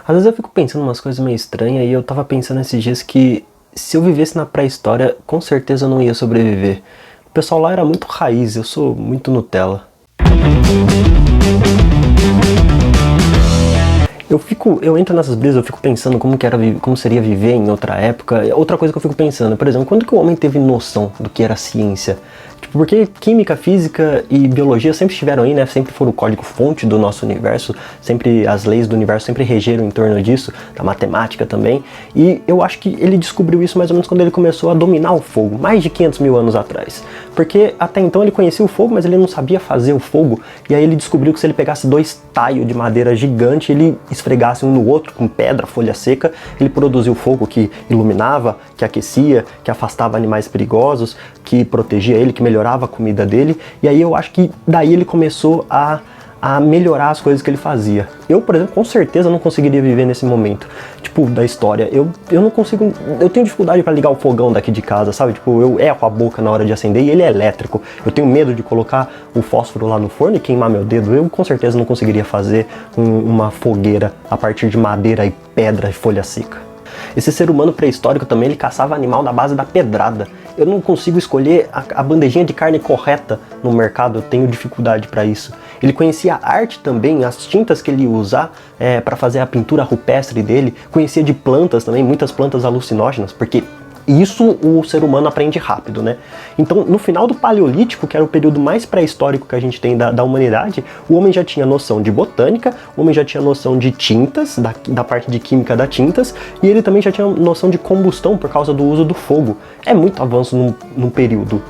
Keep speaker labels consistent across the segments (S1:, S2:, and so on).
S1: Às vezes eu fico pensando umas coisas meio estranhas e eu tava pensando esses dias que se eu vivesse na pré-história, com certeza eu não ia sobreviver. O pessoal lá era muito raiz, eu sou muito Nutella. Eu entro nessas brisas, eu fico pensando como seria viver em outra época. Outra coisa que eu fico pensando, por exemplo, quando que o homem teve noção do que era ciência? Tipo, porque química, física e biologia sempre estiveram aí, né? Sempre foram o código-fonte do nosso universo, sempre as leis do universo sempre regeram em torno disso, da matemática também. E eu acho que ele descobriu isso mais ou menos quando ele começou a dominar o fogo, mais de 500 mil anos atrás. Porque até então ele conhecia o fogo, mas ele não sabia fazer o fogo. E aí ele descobriu que se ele pegasse dois taios de madeira gigante, ele esfregasse um no outro com pedra, folha seca, ele produzia o fogo que iluminava, que aquecia, que afastava animais perigosos, que protegia ele, que melhorava a comida dele. E aí eu acho que daí ele começou a melhorar as coisas que ele fazia. Eu, por exemplo, com certeza não conseguiria viver nesse momento, tipo, da história. Eu não consigo, eu tenho dificuldade para ligar o fogão daqui de casa, sabe? Tipo, eu erro a boca na hora de acender e ele é elétrico. Eu tenho medo de colocar o fósforo lá no forno e queimar meu dedo. Eu com certeza não conseguiria fazer uma fogueira a partir de madeira e pedra e folha seca. Esse ser humano pré-histórico também, ele caçava animal na base da pedrada. Eu não consigo escolher a bandejinha de carne correta no mercado, eu tenho dificuldade para isso. Ele conhecia a arte também, as tintas que ele ia usar para fazer a pintura rupestre dele, conhecia de plantas também, muitas plantas alucinógenas, porque isso o ser humano aprende rápido, né? Então, no final do Paleolítico, que era o período mais pré-histórico que a gente tem da humanidade, o homem já tinha noção de botânica, o homem já tinha noção de tintas, da parte de química das tintas, e ele também já tinha noção de combustão por causa do uso do fogo. É muito avanço num período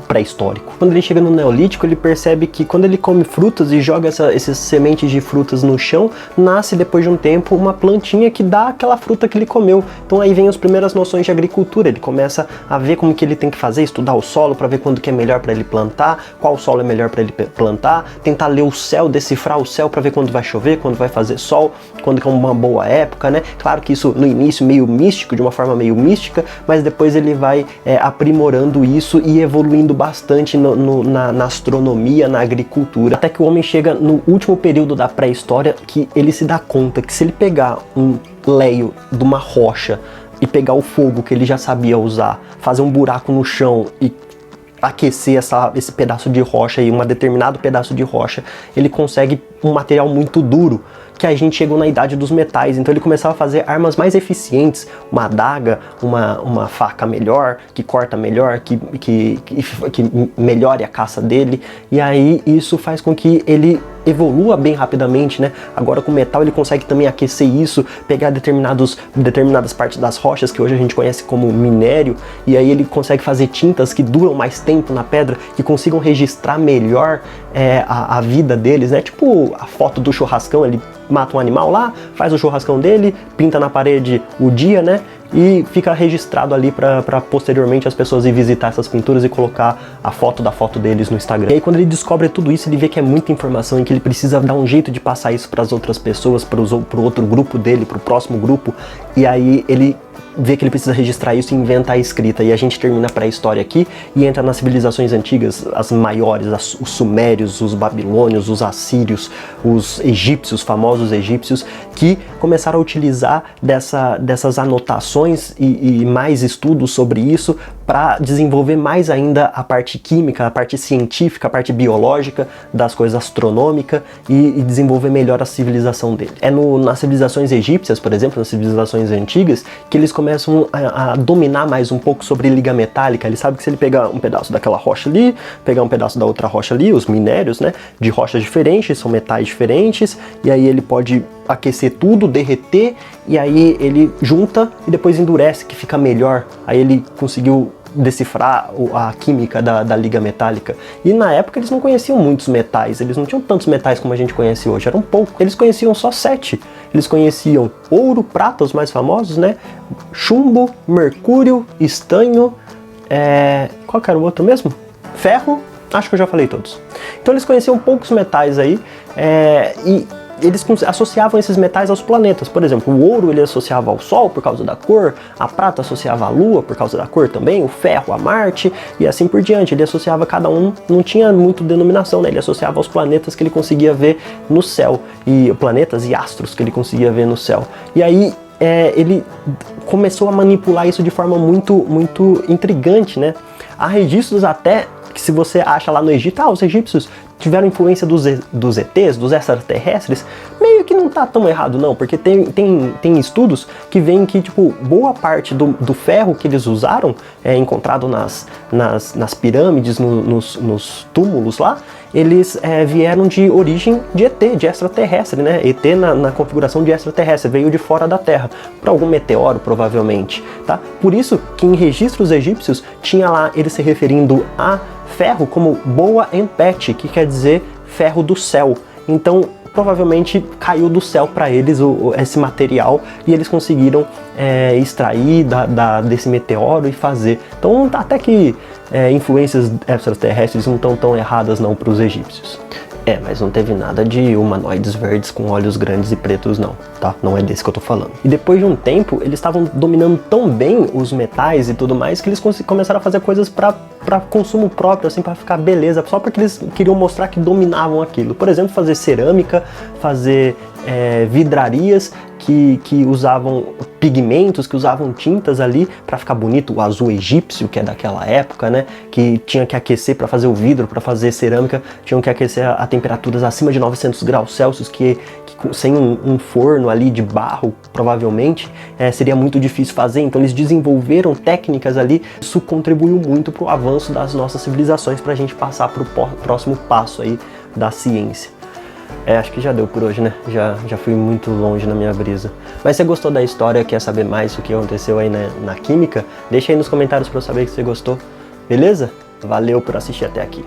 S1: pré-histórico. Quando ele chega no Neolítico, ele percebe que quando ele come frutas e joga essas sementes de frutas no chão, nasce depois de um tempo uma plantinha que dá aquela fruta que ele comeu. Então aí vem as primeiras noções de agricultura, ele começa a ver como que ele tem que fazer, estudar o solo para ver quando que é melhor para ele plantar, qual solo é melhor para ele plantar, tentar ler o céu, decifrar o céu para ver quando vai chover, quando vai fazer sol, quando que é uma boa época, né? Claro que isso no início meio místico, de uma forma meio mística, mas depois ele vai aprimorando isso e evoluindo bastante na astronomia, na agricultura, até que o homem chega no último período da pré-história que ele se dá conta que se ele pegar um leio de uma rocha e pegar o fogo que ele já sabia usar, fazer um buraco no chão e aquecer esse pedaço de rocha e um determinado pedaço de rocha, ele consegue um material muito duro, que a gente chegou na idade dos metais. Então ele começava a fazer armas mais eficientes, uma adaga, uma faca melhor, que corta melhor, que melhore a caça dele, e aí isso faz com que ele evolua bem rapidamente, né? Agora com metal ele consegue também aquecer isso, pegar determinadas partes das rochas que hoje a gente conhece como minério, e aí ele consegue fazer tintas que duram mais tempo na pedra, que consigam registrar melhor a vida deles, né? Tipo a foto do churrascão, ele mata um animal lá, faz o churrascão dele, pinta na parede o dia, né? E fica registrado ali para posteriormente as pessoas ir visitar essas pinturas e colocar a foto da foto deles no Instagram. E aí quando ele descobre tudo isso, ele vê que é muita informação e que ele precisa dar um jeito de passar isso para as outras pessoas, para o outro grupo dele, para o próximo grupo, e aí ele vê que ele precisa registrar isso e inventa a escrita. E a gente termina a pré-história aqui e entra nas civilizações antigas, as maiores, os sumérios, os babilônios, os assírios, os egípcios, famosos egípcios, que começaram a utilizar dessas anotações e mais estudos sobre isso para desenvolver mais ainda a parte química, a parte científica, a parte biológica das coisas astronômicas e desenvolver melhor a civilização dele. É nas civilizações egípcias, por exemplo, nas civilizações antigas, que eles começam a dominar mais um pouco sobre liga metálica. Ele sabe que se ele pegar um pedaço daquela rocha ali, pegar um pedaço da outra rocha ali, os minérios, né, de rochas diferentes, são metais diferentes, e aí ele pode aquecer tudo, derreter, e aí ele junta e depois endurece, que fica melhor. Aí ele conseguiu decifrar a química da liga metálica. E na época eles não conheciam muitos metais, eles não tinham tantos metais como a gente conhece hoje, eram poucos, eles conheciam só 7. Eles conheciam ouro, prata, os mais famosos, né? Chumbo, mercúrio, estanho, qual que era o outro mesmo? Ferro, acho que eu já falei todos. Então eles conheciam poucos metais aí, e eles associavam esses metais aos planetas. Por exemplo, o ouro ele associava ao Sol por causa da cor, a prata associava à Lua por causa da cor também, o ferro a Marte e assim por diante. Ele associava cada um, não tinha muito denominação, né? Ele associava aos planetas que ele conseguia ver no céu, e planetas e astros que ele conseguia ver no céu. E aí ele começou a manipular isso de forma muito intrigante, né? Há registros até que, se você acha lá no Egito, os egípcios tiveram influência dos ETs, dos extraterrestres, meio que não tá tão errado não, porque tem estudos que veem que, tipo, boa parte do ferro que eles usaram, encontrado nas pirâmides, nos túmulos lá, eles vieram de origem de ET, de extraterrestre, né? ET na configuração de extraterrestre, veio de fora da Terra, para algum meteoro provavelmente, tá? Por isso que em registros egípcios tinha lá ele se referindo a ferro como Boa Empet, que quer dizer ferro do céu. Então provavelmente caiu do céu para eles esse material e eles conseguiram extrair desse meteoro e fazer. Então até que influências extraterrestres não estão tão erradas não para os egípcios. Mas não teve nada de humanoides verdes com olhos grandes e pretos não, tá? Não é desse que eu tô falando. E depois de um tempo, eles estavam dominando tão bem os metais e tudo mais que eles começaram a fazer coisas para consumo próprio, assim, para ficar beleza, só porque eles queriam mostrar que dominavam aquilo. Por exemplo, fazer cerâmica, fazer vidrarias que usavam pigmentos, que usavam tintas ali para ficar bonito, o azul egípcio, que é daquela época, né, que tinha que aquecer para fazer o vidro, para fazer cerâmica, tinham que aquecer a temperaturas acima de 900 graus Celsius, que sem um forno ali de barro, provavelmente, seria muito difícil fazer. Então eles desenvolveram técnicas ali, isso contribuiu muito para o avanço das nossas civilizações, para a gente passar para o próximo passo aí da ciência. Acho que já deu por hoje, né? Já fui muito longe na minha brisa. Mas se você gostou da história, quer saber mais o que aconteceu aí na química, deixa aí nos comentários para eu saber que você gostou, beleza? Valeu por assistir até aqui.